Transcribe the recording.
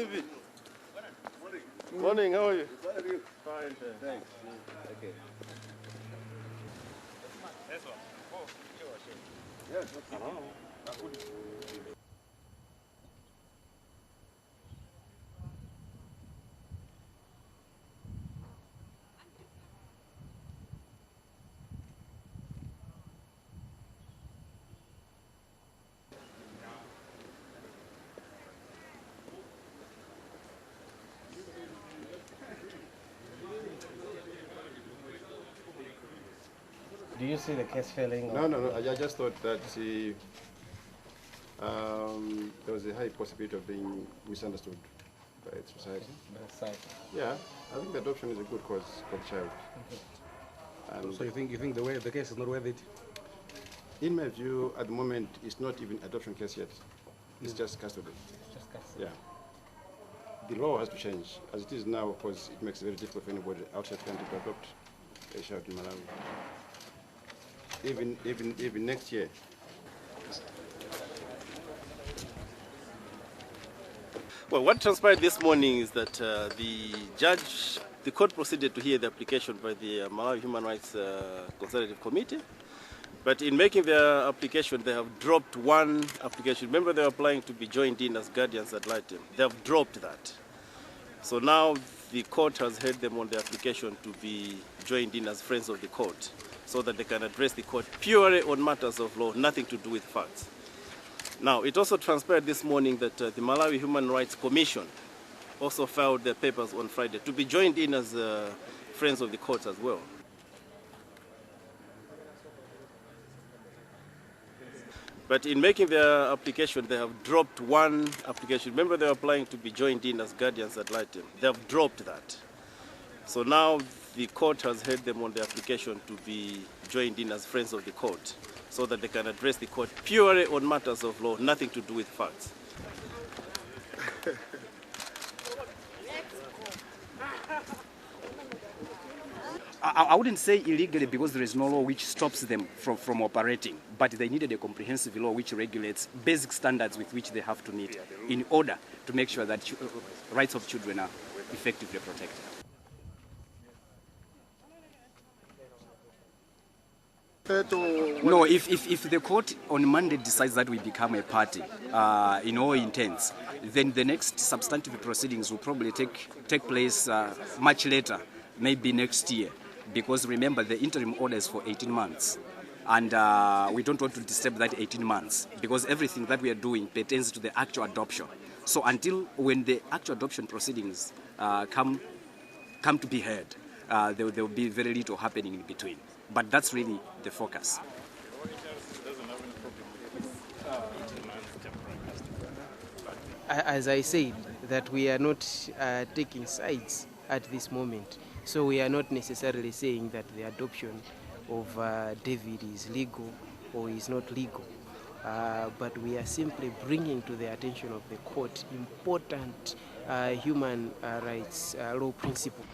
Zivi. Morning, how are you? Fine, thanks. Okay. Yes, Do you see the case failing? No. I just thought that there was a high possibility of being misunderstood by society. Yeah, I think the adoption is a good cause for the child. And so you think the case is not worth it? In my view, at the moment, it's not even adoption case yet. It's just custody. Yeah. The law has to change. As it is now, of course, it makes it very difficult for anybody outside the country to adopt a child in Malawi. Even next year. Well, what transpired this morning is that the court proceeded to hear the application by the Malawi Human Rights Consultative Committee. But in making their application, they have dropped one application. Remember, they were applying to be joined in as guardians ad litem. They have dropped that. So now the court has heard them on the application to be joined in as friends of the court, so that they can address the court purely on matters of law, nothing to do with facts. Now, it also transpired this morning that the Malawi Human Rights Commission also filed their papers on Friday to be joined in as friends of the court as well. But in making their application, they have dropped one application. Remember, they were applying to be joined in as guardians ad litem. They have dropped that. So now the court has heard them on the application to be joined in as friends of the court, so that they can address the court purely on matters of law, nothing to do with facts. I wouldn't say illegally because there is no law which stops them from operating, but they needed a comprehensive law which regulates basic standards with which they have to meet in order to make sure that rights of children are effectively protected. No, if the court on Monday decides that we become a party in all intents, then the next substantive proceedings will probably take place much later, maybe next year. Because remember, the interim order is for 18 months. And we don't want to disturb that 18 months because everything that we are doing pertains to the actual adoption. So until when the actual adoption proceedings come to be heard, there will be very little happening in between. But that's really the focus. As I said, that we are not taking sides at this moment. So we are not necessarily saying that the adoption of David is legal or is not legal. But we are simply bringing to the attention of the court important human rights law principle.